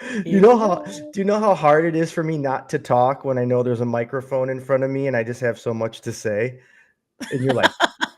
You Here know we how, go. do you know how hard it is for me not to talk when I know there's a microphone in front of me and I just have so much to say? And you're like,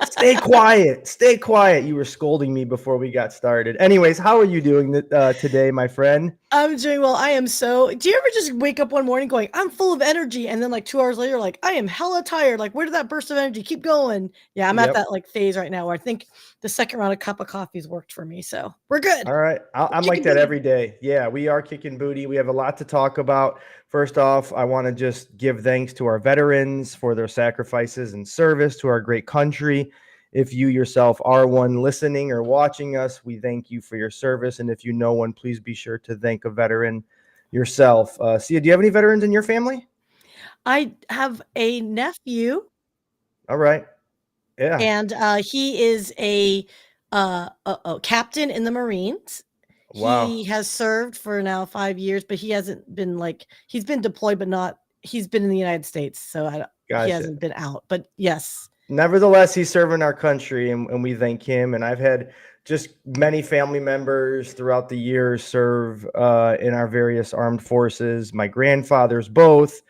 stay quiet, stay quiet. You were scolding me before we got started. Anyways, how are you doing today, my friend? I'm doing well. I am so. Do you ever just wake up one morning going, I'm full of energy, and then like 2 hours later, like I am hella tired. Like, where did that burst of energy keep going? Yeah, I'm at Yep. that like phase right now where I think the second round of cup of coffee's worked for me. So we're good. All right. We're I'm like kicking that booty. every day. Yeah, we are kicking booty. We have a lot to talk about. First off, I want to just give thanks to our veterans for their sacrifices and service to our great country. If you yourself are one listening or watching us, we thank you for your service. And if you know one, please be sure to thank a veteran yourself. Sia, do you have any veterans in your family? I have a nephew, All right. Yeah. and he is a captain in the Marines. Wow. He has served for now 5 years, but he hasn't been like he's been deployed, but not. He's been in the United States, so he Gotcha. hasn't been out. But yes, Nevertheless, he's serving our country, and we thank him. And I've had just many family members throughout the years serve in our various armed forces. My grandfathers both,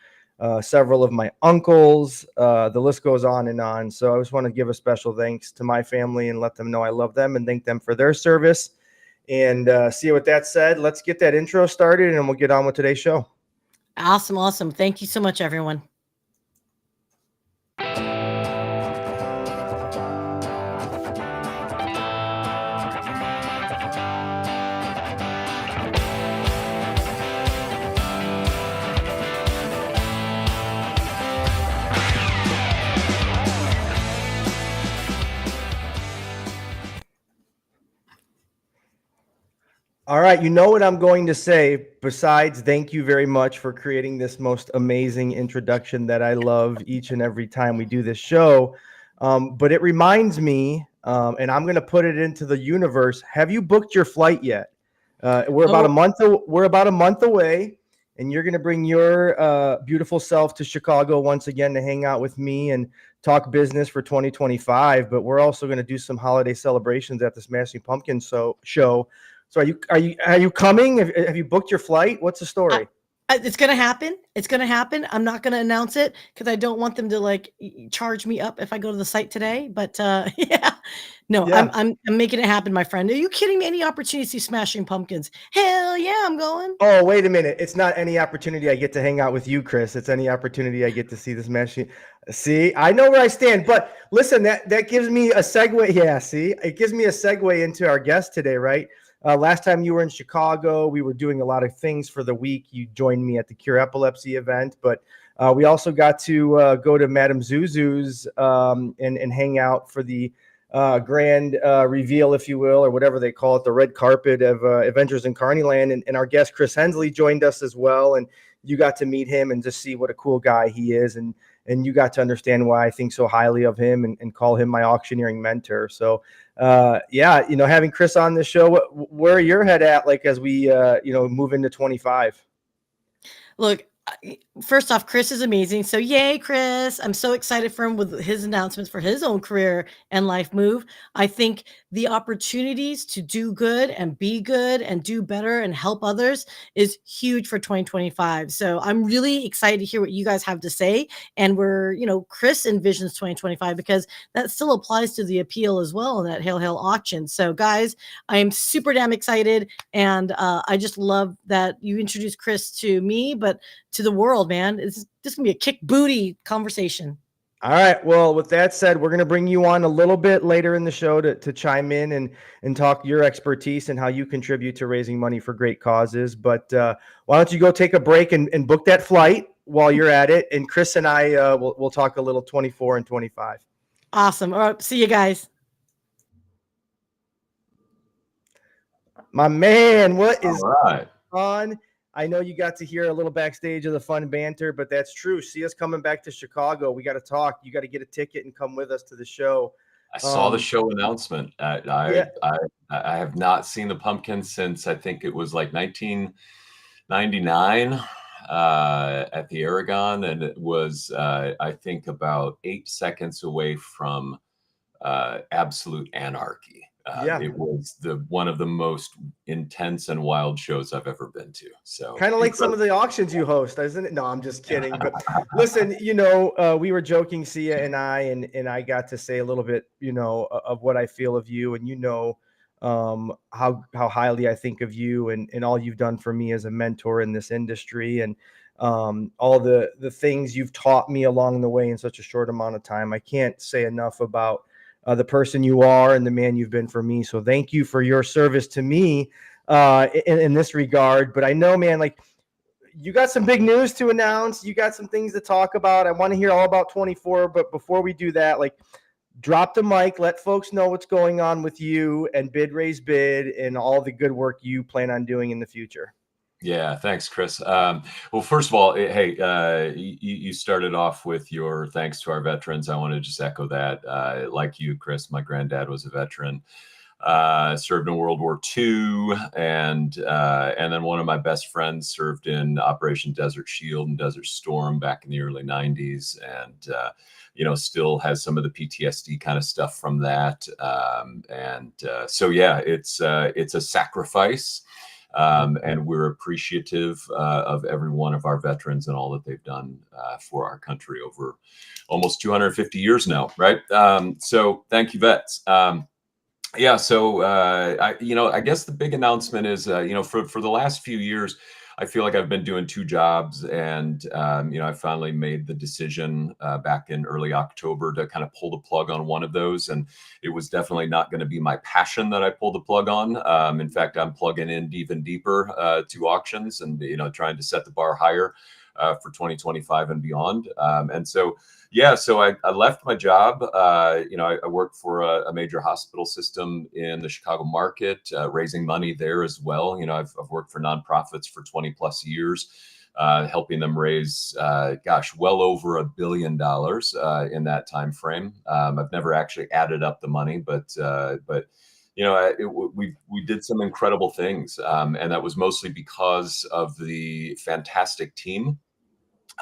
several of my uncles. The list goes on and on. So I just want to give a special thanks to my family and let them know I love them and thank them for their service. And see, with that said, let's get that intro started, and we'll get on with today's show. awesome, awesome. Thank you so much, everyone. All right, you know what I'm going to say. Besides, thank you very much for creating this most amazing introduction that I love each and every time we do this show. But it reminds me, and I'm going to put it into the universe. Have you booked your flight yet? We're about a Oh, month. We're about a month away, and you're going to bring your beautiful self to Chicago once again to hang out with me and talk business for 2025. But we're also going to do some holiday celebrations at the Smashing Pumpkins show. So are you coming? Have you booked your flight? What's the I, story? it's gonna happen. It's gonna happen. I'm not gonna announce it because I don't want them to like charge me up if I go to the site today. But yeah, no, I'm Yeah. I'm I'm making it happen, my friend. Are you kidding me? Any opportunity to see Smashing Pumpkins? Hell yeah, I'm going. Oh, wait a minute. It's not any opportunity I get to hang out with you, Chris. It's any opportunity I get to see this machine. See, I know where I stand, but listen, that gives me a segue. Yeah, see, it gives me a segue into our guest today, right? Last time you were in Chicago, we were doing a lot of things for the week. You joined me at the Cure Epilepsy event, but we also got to go to Madame Zuzu's and hang out for the grand reveal, if you will, or whatever they call it, the red carpet of Avengers in Carneyland. And our guest, Chris Hensley, joined us as well. And you got to meet him and just see what a cool guy he is. And you got to understand why I think so highly of him and call him my auctioneering mentor. So, yeah, having Chris on the show, where are your head at, like, as we, move into 25? Look, first off, Chris is amazing. So yay, Chris. I'm so excited for him with his announcements for his own career and life move. I think the opportunities to do good and be good and do better and help others is huge for 2025. So I'm really excited to hear what you guys have to say. And Chris envisions 2025 because that still applies to the appeal as well in that Hail Hail auction. So guys, I am super damn excited. And I just love that you introduced Chris to me, but to the world, man. This gonna be a kick booty conversation. All right. Well, with that said, we're going to bring you on a little bit later in the show to chime in and talk your expertise and how you contribute to raising money for great causes. But why don't you go take a break and book that flight while you're at it? And Chris and I we'll talk a little 24 and 25. Awesome. All right. See you guys. My man, what All is right. on? I know you got to hear a little backstage of the fun banter, but that's true. See us coming back to Chicago. We got to talk. You got to get a ticket and come with us to the show. I saw the show announcement. Yeah. I have not seen the Pumpkins since I think it was like 1999 at the Aragon, and it was I think about 8 seconds away from absolute anarchy. Yeah. It was one of the most intense and wild shows I've ever been to. So Kind of like some incredible. of the auctions you host, isn't it? No, I'm just kidding. But listen, we were joking, Sia and I got to say a little bit, of what I feel of you, and how highly I think of you and all you've done for me as a mentor in this industry, and all the things you've taught me along the way in such a short amount of time. I can't say enough about the person you are and the man you've been for me. So thank you for your service to me in this regard. But I know, man, like, you got some big news to announce. You got some things to talk about. I want to hear all about 24. But before we do that, like, drop the mic, let folks know what's going on with you and Bid Raise Bid and all the good work you plan on doing in the future. Yeah, thanks, Chris. Well, first of all, hey, you started off with your thanks to our veterans. I want to just echo that. Like you, Chris, my granddad was a veteran. Served in World War II, and then one of my best friends served in Operation Desert Shield and Desert Storm back in the early '90s, and still has some of the PTSD kind of stuff from that. So yeah, it's a sacrifice, and we're appreciative of every one of our veterans and all that they've done for our country over almost 250 years now, right? So thank you, vets. Yeah, so I guess the big announcement is, for the last few years, I feel like I've been doing two jobs, and I finally made the decision back in early October to kind of pull the plug on one of those, and it was definitely not going to be my passion that I pulled the plug on. In fact, I'm plugging in even deeper to auctions, and trying to set the bar higher for 2025 and beyond. And so. Yeah, so I left my job. I worked for a major hospital system in the Chicago market, raising money there as well. I've worked for nonprofits for 20 plus years, helping them raise, well over $1 billion in that time frame. I've never actually added up the money, but we did some incredible things, and that was mostly because of the fantastic team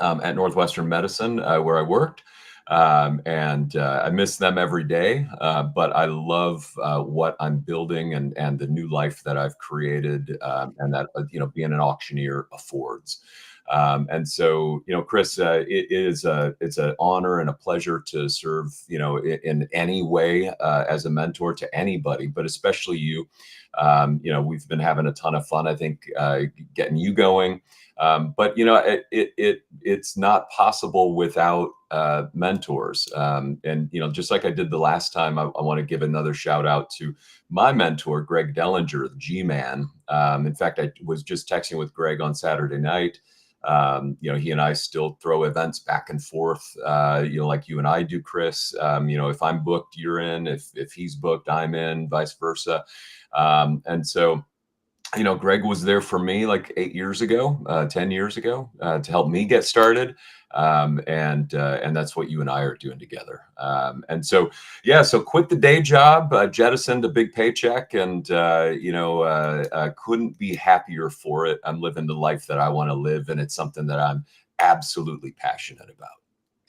at Northwestern Medicine, where I worked. And I miss them every day, but I love what I'm building and the new life that I've created, and that being an auctioneer affords. And so, Chris, it's an honor and a pleasure to serve, in any way as a mentor to anybody, but especially you. We've been having a ton of fun, I think, getting you going. But it's not possible without mentors. And just like I did the last time, I want to give another shout out to my mentor, Greg Dellinger, the G-Man. In fact, I was just texting with Greg on Saturday night. He and I still throw events back and forth, like you and I do, Chris. If I'm booked, you're in. If he's booked, I'm in, vice versa. And so, Greg was there for me like 8 years ago, 10 years ago, to help me get started. And that's what you and I are doing together. And so, yeah, so quit the day job, jettisoned a big paycheck, and, couldn't be happier for it. I'm living the life that I want to live, and it's something that I'm absolutely passionate about.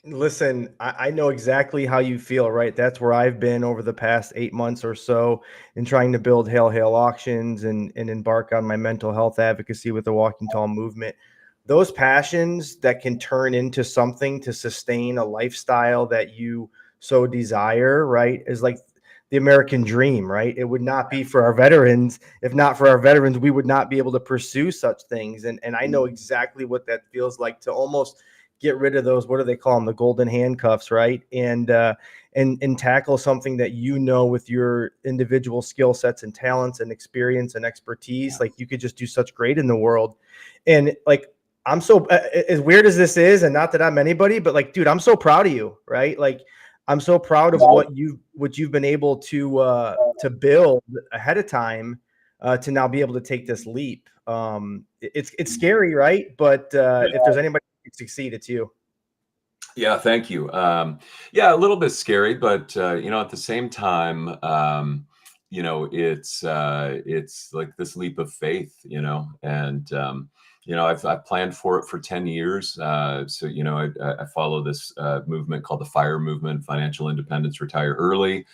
Listen, I know exactly how you feel, right? That's where I've been over the past 8 months or so in trying to build Hail Auctions and embark on my mental health advocacy with the Walking Tall movement. Those passions that can turn into something to sustain a lifestyle that you so desire, right, is like the American dream, right? It would not be for our veterans. If not for our veterans, we would not be able to pursue such things. And I know exactly what that feels like to almost get rid of those, what do they call them, the golden handcuffs, right? And tackle something that with your individual skill sets and talents and experience and expertise, like you could just do such great in the world. And like, I'm so as weird as this is, and not that I'm anybody, but like, dude, I'm so proud of you, right? Like, I'm so proud of what you've been able to build ahead of time, to now be able to take this leap. It's scary, right? But if there's anybody who can succeed, it's you. Yeah, thank you. Yeah, a little bit scary, but at the same time, it's like this leap of faith, and I've planned for it for 10 years. So, I follow this movement called the FIRE movement, financial independence, retire early.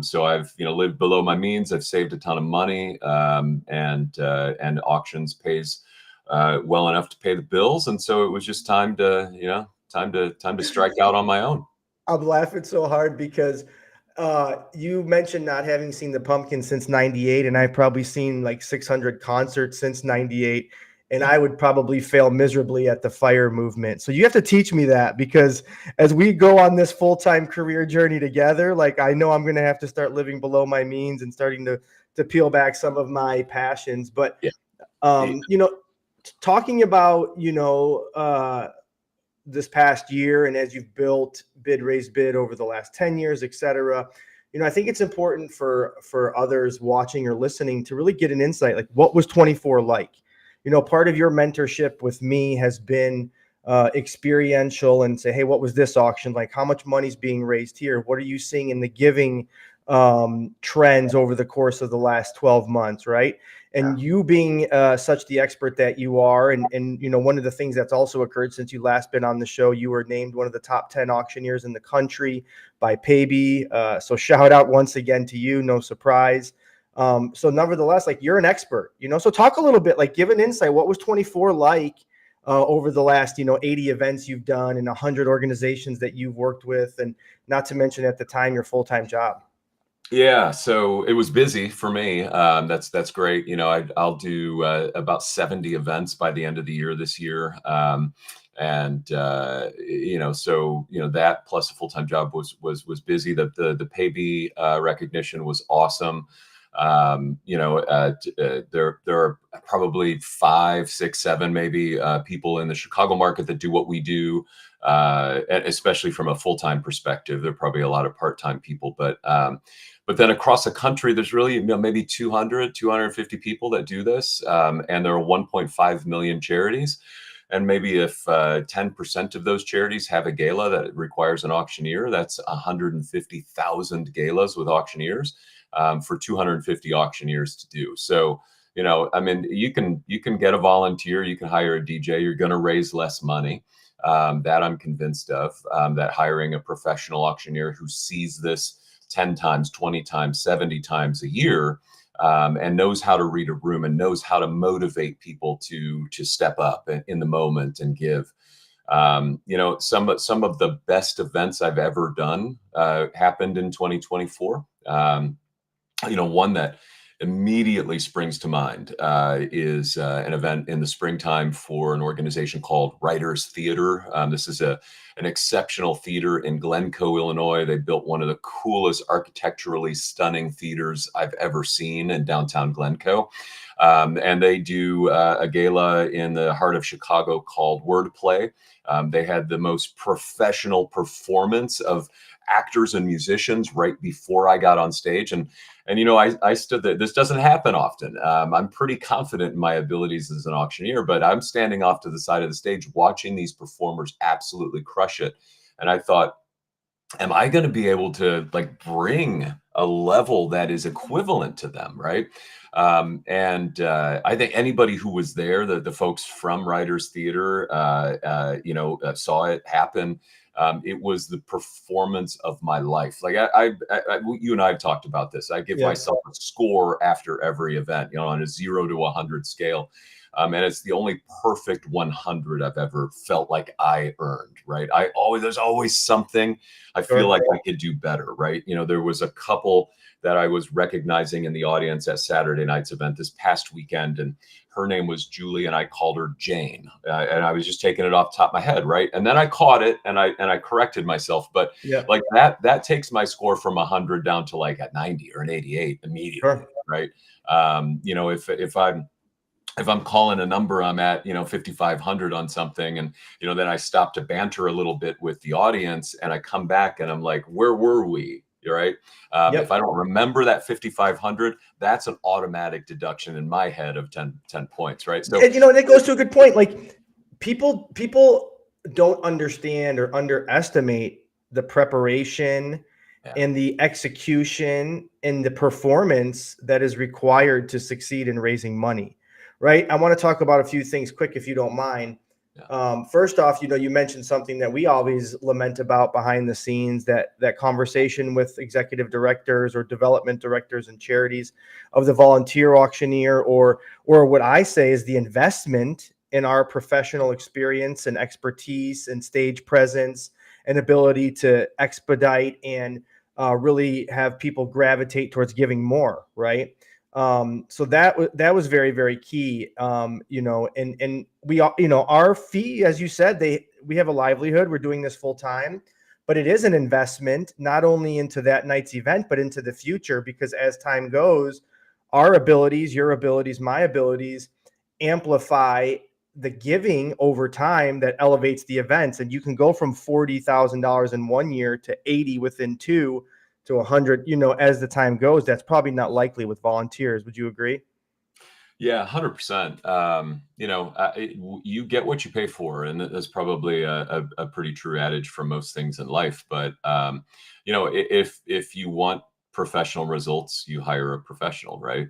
So I've, lived below my means. I've saved a ton of money, and auctions pays well enough to pay the bills. And so it was just time to strike out on my own. I'm laughing so hard because you mentioned not having seen the Pumpkin since '98, and I've probably seen like 600 concerts since '98, and I would probably fail miserably at the FIRE movement. So you have to teach me that, because as we go on this full-time career journey together, like, I know I'm going to have to start living below my means and starting to peel back some of my passions. But Yeah. talking about this past year, and as you've built bid raise bid over the last 10 years, et cetera, I think it's important for others watching or listening to really get an insight, like, what was 24 like? Part of your mentorship with me has been experiential, and say, hey, what was this auction like? How much money's being raised here? What are you seeing in the giving trends over the course of the last 12 months, right? And you being such the expert that you are, and one of the things that's also occurred since you last been on the show, you were named one of the top 10 auctioneers in the country by Paybe. So shout out once again to you, no surprise. So nevertheless, like, you're an expert, so talk a little bit, like, give an insight. What was 24 like over the last, 80 events you've done and 100 organizations that you've worked with, and not to mention at the time your full-time job? Yeah, so it was busy for me. That's great. I'll do about 70 events by the end of the year this year. That plus a full-time job was busy. The Paybe recognition was awesome. There are probably 5, 6, 7 maybe people in the Chicago market that do what we do, and especially from a full-time perspective. There are probably a lot of part-time people, but then across the country, there's really maybe 200, 250 people that do this, and there are 1.5 million charities. And maybe if 10% of those charities have a gala that requires an auctioneer, that's 150,000 galas with auctioneers, for 250 auctioneers to do. So, you can get a volunteer, you can hire a DJ, you're going to raise less money. That I'm convinced of, that hiring a professional auctioneer who sees this 10 times, 20 times, 70 times a year, and knows how to read a room and knows how to motivate people to step up in the moment and give. Some of the best events I've ever done happened in 2024. One that immediately springs to mind is an event in the springtime for an organization called Writers Theater. This is an exceptional theater in Glencoe, Illinois. They built one of the coolest architecturally stunning theaters I've ever seen in downtown Glencoe. And they do a gala in the heart of Chicago called Wordplay. They had the most professional performance of actors and musicians right before I got on stage. And I stood there. This doesn't happen often. I'm pretty confident in my abilities as an auctioneer, but I'm standing off to the side of the stage watching these performers absolutely crush it. And I thought, am I going to be able to bring a level that is equivalent to them, right? I think anybody who was there, the folks from Writers Theater, saw it happen. It was the performance of my life. You and I have talked about this. I give myself a score after every event, on a 0 to 100 scale. And it's the only perfect 100 I've ever felt like I earned, right? There's always something I feel like I could do better, right? There was a couple that I was recognizing in the audience at Saturday night's event this past weekend, and her name was Julie, and I called her Jane, and I was just taking it off the top of my head, right? And then I caught it, and I corrected myself, but that takes my score from 100 down to like a 90 or an 88 immediately, right? If I'm calling a number, I'm at 5,500 on something, and then I stop to banter a little bit with the audience, and I come back and I'm like, where were we? Right? If I don't remember that 5,500, that's an automatic deduction in my head of 10 points, right? So and it goes to a good point. Like, people don't understand or underestimate the preparation and the execution and the performance that is required to succeed in raising money. right? I want to talk about a few things quick, if you don't mind. First off, you mentioned something that we always lament about behind the scenes, that conversation with executive directors or development directors and charities of the volunteer auctioneer, or what I say is the investment in our professional experience and expertise and stage presence and ability to expedite and really have people gravitate towards giving more, right? So that was very, very key. And we, our fee, as you said, we have a livelihood. We're doing this full time, but it is an investment not only into that night's event, but into the future, because as time goes, our abilities, your abilities, my abilities amplify the giving over time that elevates the events. And you can go from $40,000 in 1 year to 80 within 2 to 100, as the time goes. That's probably not likely with volunteers. Would you agree? Yeah, 100%. You get what you pay for, and that's probably a pretty true adage for most things in life. But if you want professional results, you hire a professional, right?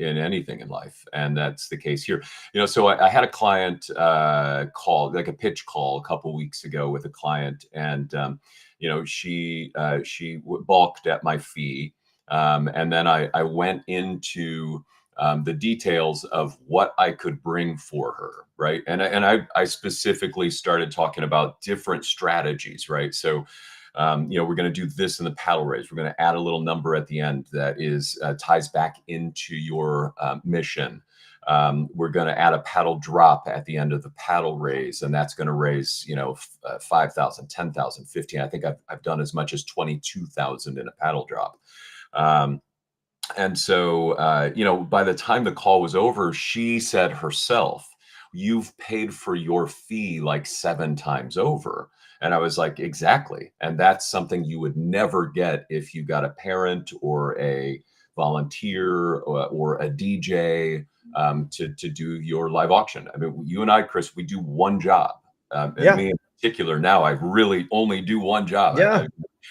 In anything in life, and that's the case here. So I had a client call, like a pitch call, a couple weeks ago with a client, and she balked at my fee, and then I went into the details of what I could bring for her, right? And I specifically started talking about different strategies, right? So, we're going to do this in the paddle raise. We're going to add a little number at the end that is ties back into your mission. We're going to add a paddle drop at the end of the paddle raise, and that's going to raise, 5,000, 10,000, 15. I think I've done as much as 22,000 in a paddle drop. And so, by the time the call was over, she said herself, "You've paid for your fee like 7 times over." And I was like, exactly. And that's something you would never get if you got a parent or a volunteer or a DJ to do your live auction. I mean, you and I, Chris, we do one job. And Yeah. me in particular, now I really only do one job. Yeah.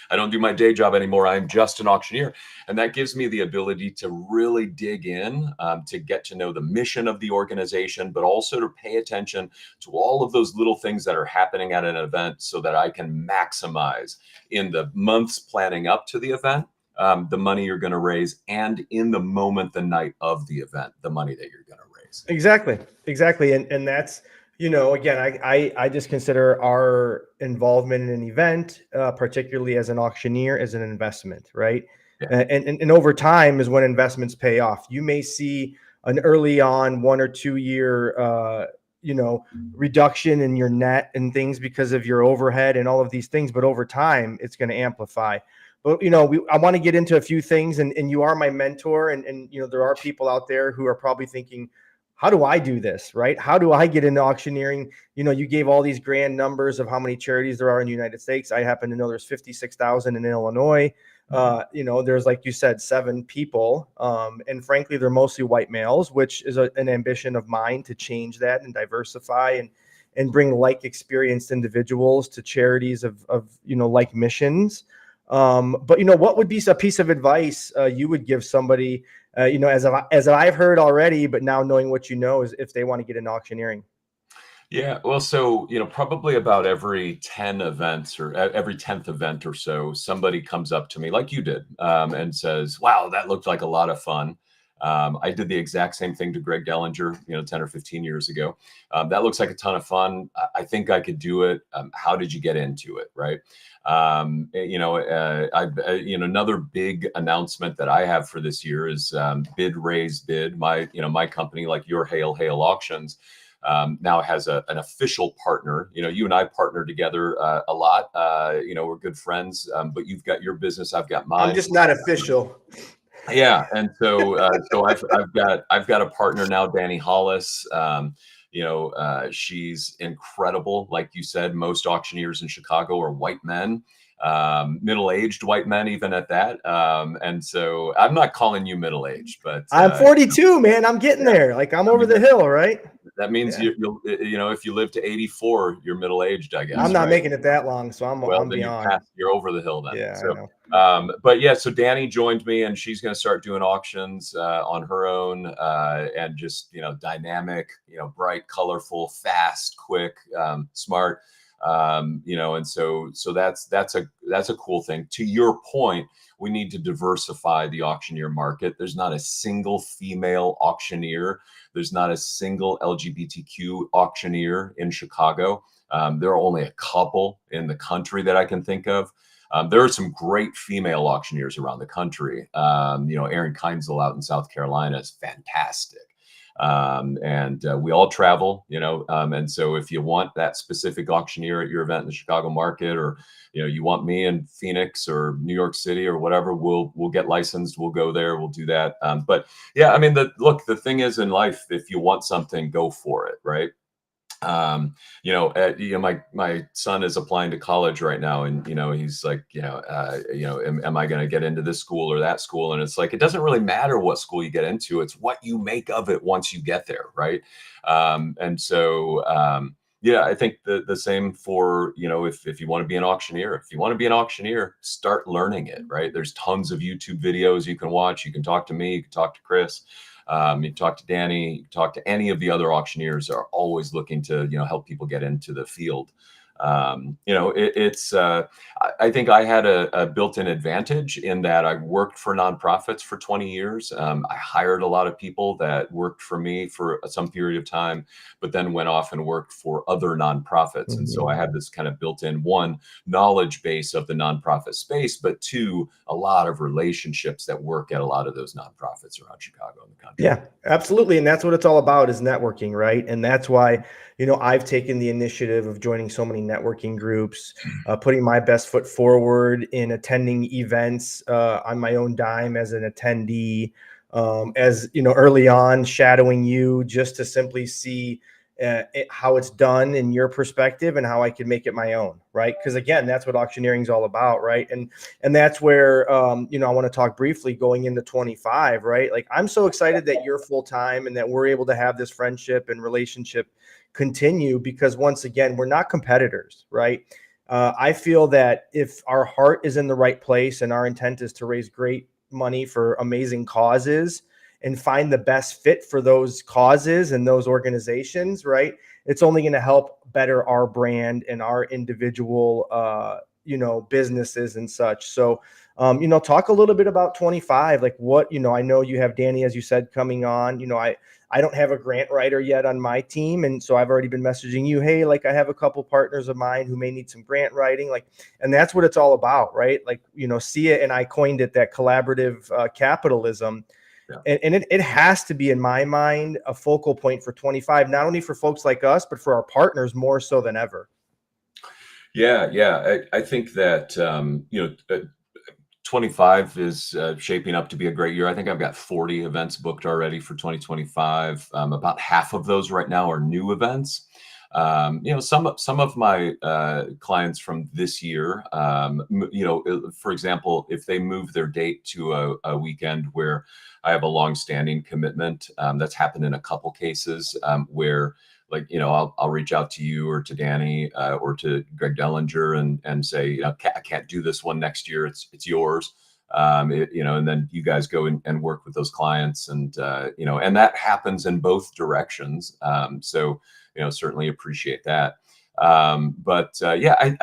I don't do my day job anymore. I'm just an auctioneer. And that gives me the ability to really dig in, to get to know the mission of the organization, but also to pay attention to all of those little things that are happening at an event so that I can maximize in the months planning up to the event, the money you're going to raise, and in the moment, the night of the event, the money that you're going to raise. Exactly. And that's, again, I just consider our involvement in an event, particularly as an auctioneer, as an investment, right? Yeah. And over time is when investments pay off. You may see an early on 1 or 2 year, reduction in your net and things because of your overhead and all of these things, but over time it's going to amplify. But I want to get into a few things, and you are my mentor, and there are people out there who are probably thinking, how do I do this, right? How do I get into auctioneering? You gave all these grand numbers of how many charities there are in the United States. I happen to know there's 56,000 in Illinois. There's, like you said, 7 people. And frankly, they're mostly white males, which is an ambition of mine to change that and diversify and bring like experienced individuals to charities of like missions. But what would be a piece of advice you would give somebody, as I've heard already, but now knowing what is if they want to get into auctioneering? Yeah, well, so, probably about every 10 events or every 10th event or so, somebody comes up to me like you did, and says, "Wow, that looked like a lot of fun." I did the exact same thing to Greg Dellinger, 10 or 15 years ago. That looks like a ton of fun. I think I could do it. How did you get into it? Right. Another big announcement that I have for this year is Bid Raise Bid. My company, like your Hail Auctions, now has an official partner. You and I partner together a lot. We're good friends, but you've got your business, I've got mine. I'm just not official. Yeah, and so I've got a partner now, Danny Hollis. She's incredible. Like you said, most auctioneers in Chicago are white men, middle-aged white men, even at that. And so I'm not calling you middle-aged, but I'm 42, man. I'm getting there. Like I'm over the hill, right? That means Yeah. you'll, if you live to 84, you're middle aged, I guess. I'm not right? making it that long, so Well, I'm then beyond. you're over the hill then. Yeah, I So, know. but yeah, so Danny joined me, and she's going to start doing auctions on her own, and just dynamic, bright, colorful, fast, quick, smart, and so that's a cool thing. To your point, we need to diversify the auctioneer market. There's not a single female auctioneer. There's not a single LGBTQ auctioneer in Chicago. There are only a couple in the country that I can think of. There are some great female auctioneers around the country. Erin Kinzel out in South Carolina is fantastic. And we all travel, and so if you want that specific auctioneer at your event in the Chicago market, or you want me in Phoenix or New York City or whatever, we'll get licensed. We'll go there. We'll do that. But yeah, I mean, the thing is in life, if you want something, go for it, right? My son is applying to college right now, and he's like, am I going to get into this school or that school? And it's like, it doesn't really matter what school you get into. It's what you make of it once you get there, right? And so yeah, I think the same for if you want to be an auctioneer. If you want to be an auctioneer, start learning it, right? There's tons of YouTube videos you can watch. You can talk to me. You can talk to Chris. You talk to Danny, you talk to any of the other auctioneers, are always looking to, help people get into the field. I think I had a built-in advantage in that I worked for nonprofits for 20 years. I hired a lot of people that worked for me for some period of time, but then went off and worked for other nonprofits. And so I had this kind of built-in, one, knowledge base of the nonprofit space, but two, a lot of relationships that work at a lot of those nonprofits around Chicago and the country. Yeah, absolutely. And that's what it's all about, is networking, right? And that's why, I've taken the initiative of joining so many networking groups, putting my best foot forward in attending events on my own dime as an attendee, early on shadowing you just to simply see how it's done in your perspective and how I can make it my own, right? Because again, that's what auctioneering is all about, right? And that's where I want to talk briefly going into 25, right? Like, I'm so excited that you're full time and that we're able to have this friendship and relationship continue, because once again, we're not competitors, right? I feel that if our heart is in the right place and our intent is to raise great money for amazing causes and find the best fit for those causes and those organizations, right, it's only going to help better our brand and our individual businesses and such. So talk a little bit about 25, like what, I know you have Danny, as you said, coming on. I don't have a grant writer yet on my team, and so I've already been messaging you, hey, like, I have a couple partners of mine who may need some grant writing, like, and that's what it's all about, right? Like, see it, and I coined it that collaborative capitalism. Yeah. And it has to be, in my mind, a focal point for 25, not only for folks like us, but for our partners more so than ever. Yeah. I think that 25 is shaping up to be a great year. I think I've got 40 events booked already for 2025. About half of those right now are new events. Some of my clients from this year, for example, if they move their date to a weekend where I have a long-standing commitment, that's happened in a couple cases where, like, I'll reach out to you or to Danny or to Greg Dellinger and say, I can't do this one next year. It's yours. And then you guys go and work with those clients, and and that happens in both directions. So certainly appreciate that. I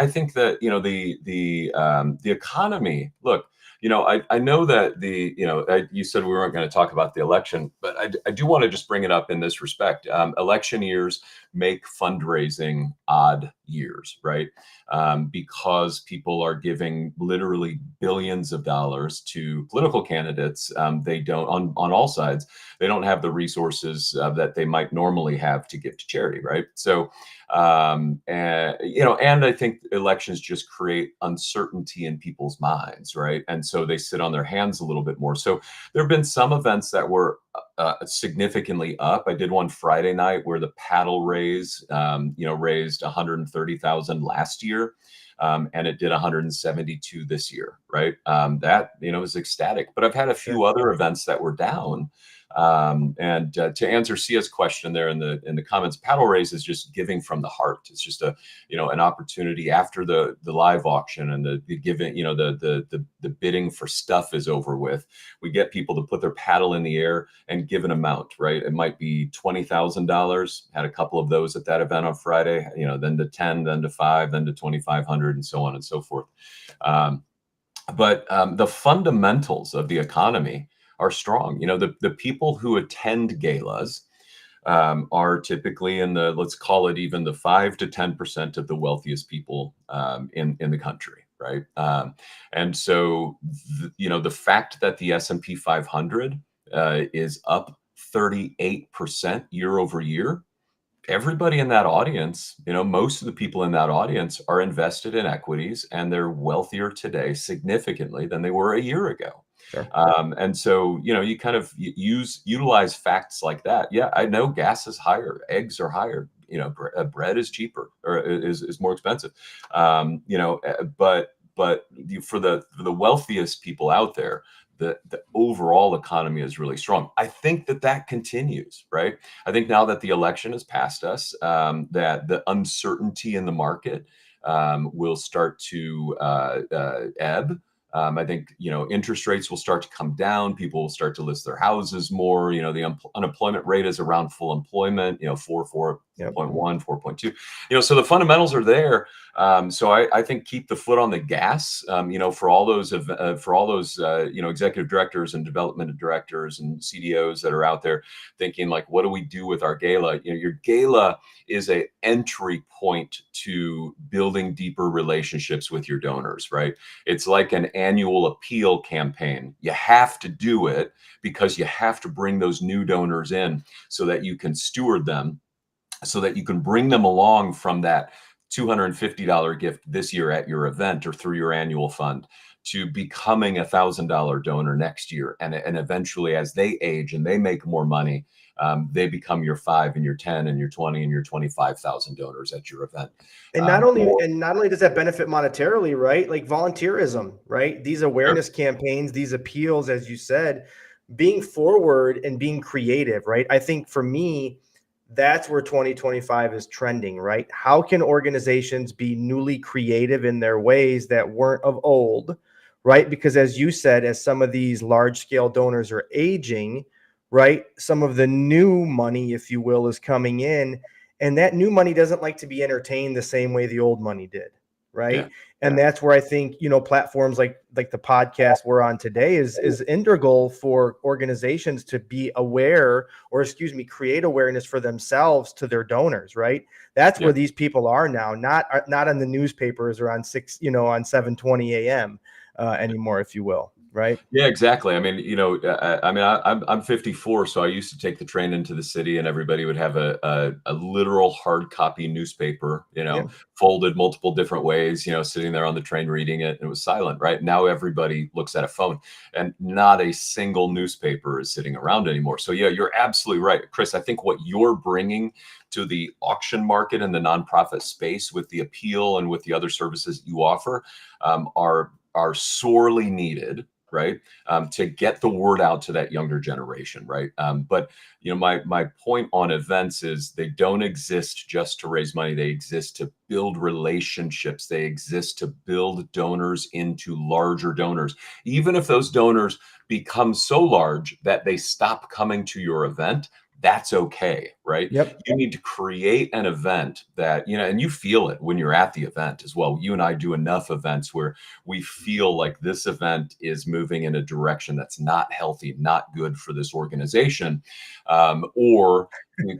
think that the economy. Look, I know that you said we weren't going to talk about the election, but I do want to just bring it up in this respect. Election years make fundraising odd years, right? Because people are giving literally billions of dollars to political candidates. They don't, on all sides, they don't have the resources that they might normally have to give to charity, right? So, and I think elections just create uncertainty in people's minds, right? And so they sit on their hands a little bit more. So there have been some events that were significantly up. I did one Friday night where the paddle raise, raised $130,000 last year. and it did 172 this year, right? That, is ecstatic. But I've had a few other events that were down. And to answer Sia's question there in the comments, paddle raise is just giving from the heart. It's just an opportunity after the live auction and the giving, the bidding for stuff is over with. We get people to put their paddle in the air and give an amount, right? It might be $20,000. Had a couple of those at that event on Friday, then to 10, then to 5, then to 2,500, and so on and so forth. But the fundamentals of the economy are strong. The people who attend galas are typically in the, let's call it even the 5 to 10% of the wealthiest people in the country, right? And so, the fact that the S&P 500 is up 38% year over year, everybody in that audience, most of the people in that audience are invested in equities, and they're wealthier today significantly than they were a year ago. Sure. And so, you kind of utilize facts like that. Yeah, I know gas is higher, eggs are higher, bread is cheaper or is more expensive. But for the wealthiest people out there, the overall economy is really strong. I think that continues, right? I think now that the election has passed us, that the uncertainty in the market will start to ebb. I think, interest rates will start to come down. People will start to list their houses more. The unemployment rate is around full employment, 4.1, 4.2. So the fundamentals are there. So I think keep the foot on the gas, for all those, executive directors and development directors and CDOs that are out there thinking like, what do we do with our gala? Your gala is a entry point to building deeper relationships with your donors, right? It's like an annual appeal campaign. You have to do it because you have to bring those new donors in so that you can steward them, so that you can bring them along from that $250 gift this year at your event or through your annual fund to becoming $1,000 donor next year. And eventually, as they age and they make more money, they become your 5 and your 10 and your 20 and your 25,000 donors at your event. And not only does that benefit monetarily, right? Like volunteerism, right? These awareness campaigns, these appeals, as you said, being forward and being creative, right? I think for me, that's where 2025 is trending, right? How can organizations be newly creative in their ways that weren't of old, right? Because as you said, as some of these large scale donors are aging, right, some of the new money, if you will, is coming in, and that new money doesn't like to be entertained the same way the old money did, right? Yeah. And that's where I think, platforms like the podcast we're on today is integral for organizations to be aware, or create awareness for themselves to their donors, right? That's where these people are now, not on the newspapers or on 7:20 a.m. Anymore, if you will. Right. Yeah, exactly. I mean, I'm 54, so I used to take the train into the city, and everybody would have a literal hard copy newspaper, folded multiple different ways, sitting there on the train reading it, and it was silent. Right now, everybody looks at a phone, and not a single newspaper is sitting around anymore. So yeah, you're absolutely right, Chris. I think what you're bringing to the auction market and the nonprofit space with the appeal and with the other services you offer are sorely needed, right? To get the word out to that younger generation, right? But my point on events is they don't exist just to raise money. They exist to build relationships. They exist to build donors into larger donors. Even if those donors become so large that they stop coming to your event, that's okay, right? Yep. You need to create an event that, and you feel it when you're at the event as well. You and I do enough events where we feel like this event is moving in a direction that's not healthy, not good for this organization. Or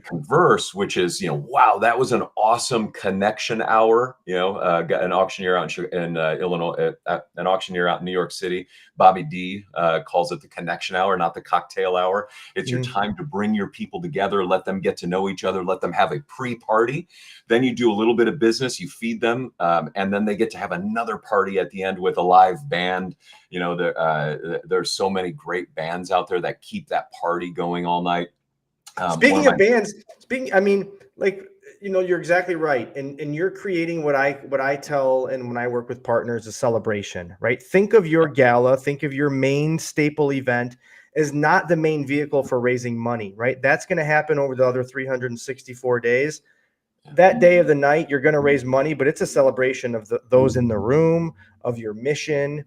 converse, which is, wow, that was an awesome connection hour. Got an auctioneer out in Illinois, an auctioneer out in New York City, Bobby D, calls it the connection hour, not the cocktail hour. It's your time to bring your people together, let them get to know each other, let them have a pre-party. Then you do a little bit of business, you feed them, and then they get to have another party at the end with a live band. There's so many great bands out there that keep that party going all night. Speaking of bands, You're exactly right. And you're creating what I tell, and when I work with partners, a celebration, right? Think of your gala, think of your main staple event as not the main vehicle for raising money, right? That's going to happen over the other 364 days. That day of the night, you're going to raise money, but it's a celebration of those in the room, of your mission,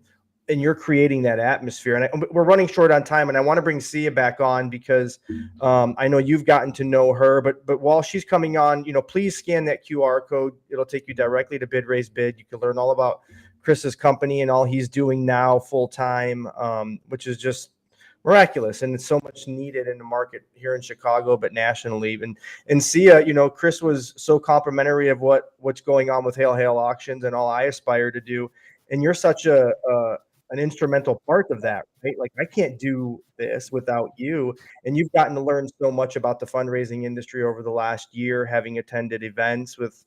and you're creating that atmosphere. And we're running short on time, and I want to bring Sia back on because I know you've gotten to know her, but while she's coming on, please scan that QR code. It'll take you directly to Bid Raise Bid. You can learn all about Chris's company and all he's doing now full time, which is just miraculous, and it's so much needed in the market here in Chicago, but nationally. And Sia, Chris was so complimentary of what's going on with Hail Auctions and all I aspire to do, and you're such an instrumental part of that, right? Like, I can't do this without you, and you've gotten to learn so much about the fundraising industry over the last year, having attended events with.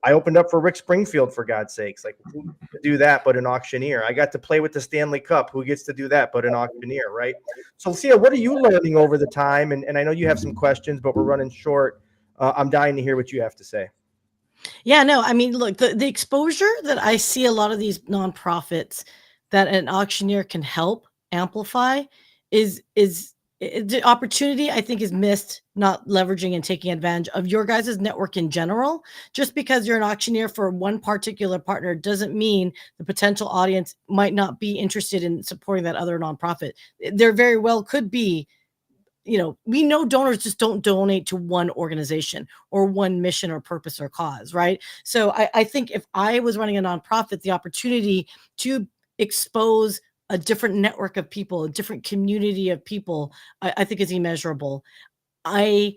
I opened up for Rick Springfield, for God's sakes. Like, who gets to do that but an auctioneer? I got to play with the Stanley Cup. Who gets to do that but an auctioneer, right? So, Sia, what are you learning over the time? And I know you have some questions, but we're running short. I'm dying to hear what you have to say. Yeah, no, I mean, look, the exposure that I see a lot of these nonprofits that an auctioneer can help amplify is the opportunity, I think, is missed, not leveraging and taking advantage of your guys' network in general. Just because you're an auctioneer for one particular partner doesn't mean the potential audience might not be interested in supporting that other nonprofit. There very well could be. We know donors just don't donate to one organization or one mission or purpose or cause, right? So I think if I was running a nonprofit, the opportunity to expose a different network of people, a different community of people, I think is immeasurable. I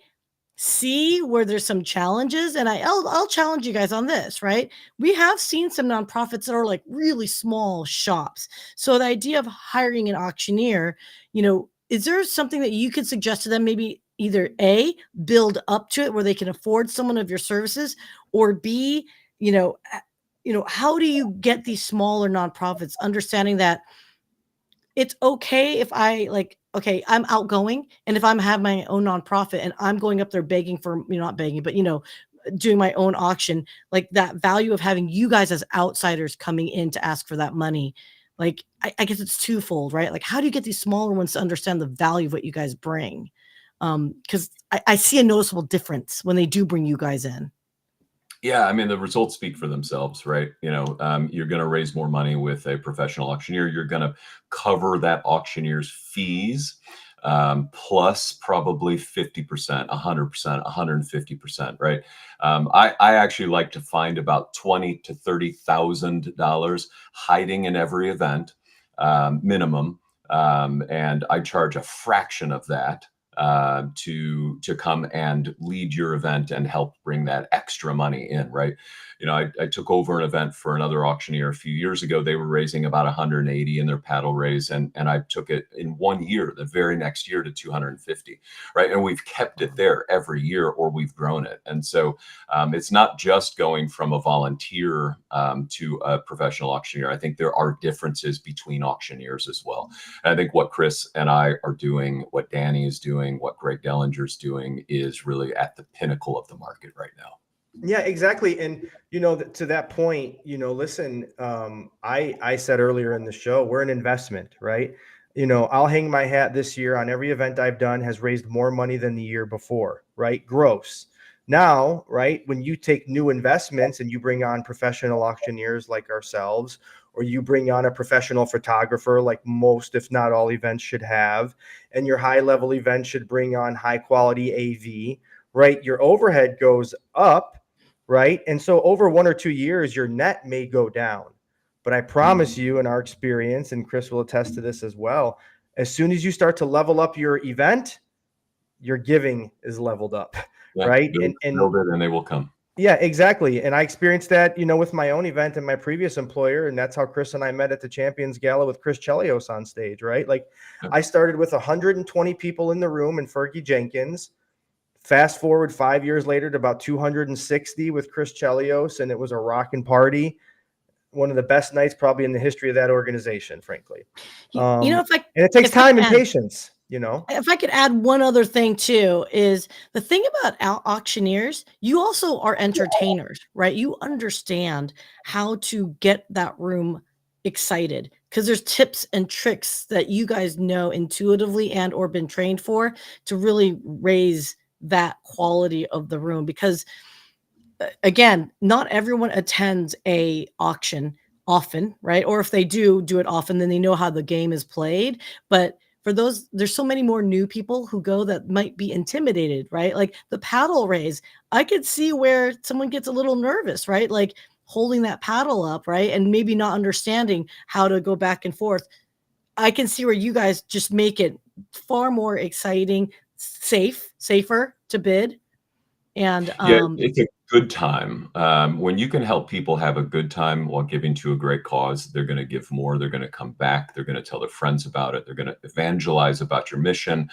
see where there's some challenges, and I'll challenge you guys on this, right? We have seen some nonprofits that are like really small shops. So the idea of hiring an auctioneer, is there something that you could suggest to them? Maybe either A, build up to it where they can afford someone of your services, or B, how do you get these smaller nonprofits understanding that it's okay if I'm outgoing, and if I'm have my own nonprofit and I'm going up there begging for, not begging, but doing my own auction, like that value of having you guys as outsiders coming in to ask for that money. Like, I guess it's twofold, right? Like, how do you get these smaller ones to understand the value of what you guys bring? Because I see a noticeable difference when they do bring you guys in. Yeah, I mean, the results speak for themselves, right? You're going to raise more money with a professional auctioneer. You're going to cover that auctioneer's fees, plus probably 50%, 100%, 150%, right? I actually like to find about $20,000 to $30,000 hiding in every event, minimum, and I charge a fraction of that to come and lead your event and help bring that extra money in, right? I took over an event for another auctioneer a few years ago. They were raising about 180 in their paddle raise, and I took it in 1 year, the very next year, to 250, right? And we've kept it there every year, or we've grown it. And so it's not just going from a volunteer to a professional auctioneer. I think there are differences between auctioneers as well. And I think what Chris and I are doing, what Danny is doing, what Greg Dellinger's doing is really at the pinnacle of the market right now. Yeah, exactly. And, to that point, listen, I said earlier in the show, we're an investment, right? I'll hang my hat this year on every event I've done has raised more money than the year before, right? Gross. Now, right, when you take new investments and you bring on professional auctioneers like ourselves, or you bring on a professional photographer like most, if not all, events should have, and your high-level event should bring on high-quality AV, right? Your overhead goes up, right? And so over 1 or 2 years, your net may go down. But I promise you, in our experience, and Chris will attest to this as well, as soon as you start to level up your event, your giving is leveled up, right? Build it and they will come. Yeah, exactly. And I experienced that, with my own event and my previous employer. And that's how Chris and I met at the Champions Gala with Chris Chelios on stage, right? Like, I started with 120 people in the room and Fergie Jenkins. Fast forward 5 years later to about 260 with Chris Chelios, and it was a rockin' party. One of the best nights probably in the history of that organization, frankly. And it takes time and patience. you know? If I could add one other thing too, is the thing about auctioneers, you also are entertainers, right? You understand how to get that room excited because there's tips and tricks that you guys know intuitively and or been trained for to really raise that quality of the room. Because again, not everyone attends a auction often, right? Or if they do it often, then they know how the game is played. But for those, there's so many more new people who go that might be intimidated, right? Like the paddle raise, I could see where someone gets a little nervous, right? Like holding that paddle up, right? And maybe not understanding how to go back and forth. I can see where you guys just make it far more exciting, safer to bid. And Yeah, it's a good time. When you can help people have a good time while giving to a great cause, they're going to give more. They're going to come back. They're going to tell their friends about it. They're going to evangelize about your mission.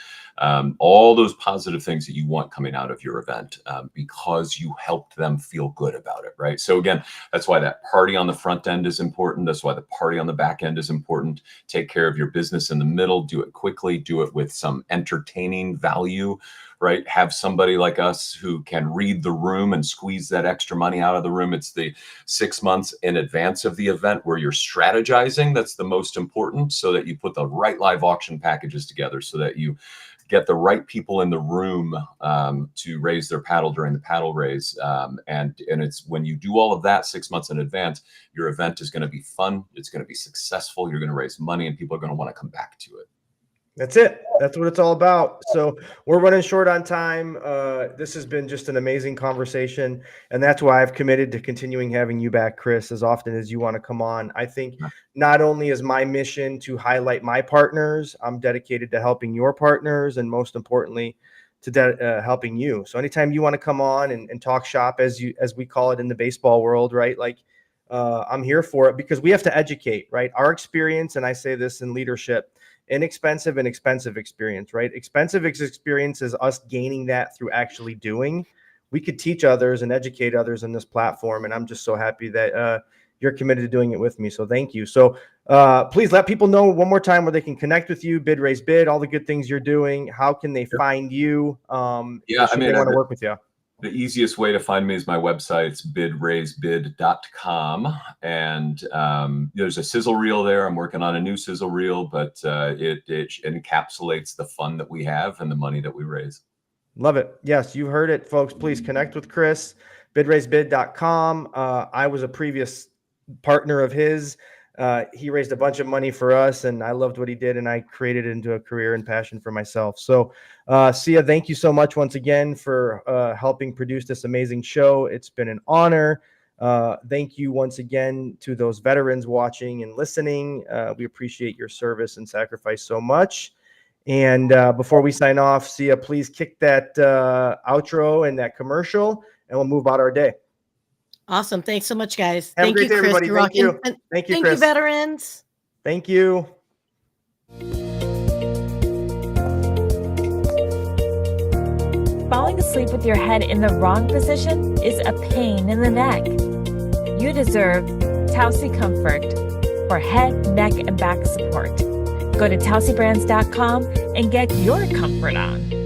All those positive things that you want coming out of your event because you helped them feel good about it, right? So again, that's why that party on the front end is important. That's why the party on the back end is important. Take care of your business in the middle. Do it quickly. Do it with some entertaining value, right? Have somebody like us who can read the room and squeeze that extra money out of the room. It's the 6 months in advance of the event where you're strategizing. That's the most important, so that you put the right live auction packages together, so that you get the right people in the room to raise their paddle during the paddle raise. And it's when you do all of that 6 months in advance, your event is going to be fun. It's going to be successful. You're going to raise money and people are going to want to come back to it. That's it. That's what it's all about. So we're running short on time. This has been just an amazing conversation. And that's why I've committed to continuing having you back, Chris, as often as you want to come on. I think not only is my mission to highlight my partners, I'm dedicated to helping your partners, and most importantly, to helping you. So anytime you want to come on and talk shop, as we call it in the baseball world, right? Like I'm here for it, because we have to educate, right? Our experience, and I say this in leadership, inexpensive and expensive experience, right? Expensive experience is us gaining that through actually doing. We could teach others and educate others on this platform. And I'm just so happy that you're committed to doing it with me. So thank you. So please let people know one more time where they can connect with you, bid, raise, bid, all the good things you're doing. How can they find you? They want to work with you. The easiest way to find me is my website. It's bidraisebid.com. And there's a sizzle reel there. I'm working on a new sizzle reel, but it encapsulates the fun that we have and the money that we raise. Love it. Yes, you heard it, folks. Please connect with Chris, bidraisebid.com. I was a previous partner of his. He raised a bunch of money for us, and I loved what he did, and I created it into a career and passion for myself. So, Sia, thank you so much once again for helping produce this amazing show. It's been an honor. Thank you once again to those veterans watching and listening. We appreciate your service and sacrifice so much. And before we sign off, Sia, please kick that outro and that commercial, and we'll move about our day. Awesome. Thanks so much, guys. Have a great day, Chris. everybody. Thank you. Thank you, you, Chris. veterans. Thank you. Falling asleep with your head in the wrong position is a pain in the neck. You deserve Tausi Comfort for head, neck, and back support. Go to tausibrands.com and get your comfort on.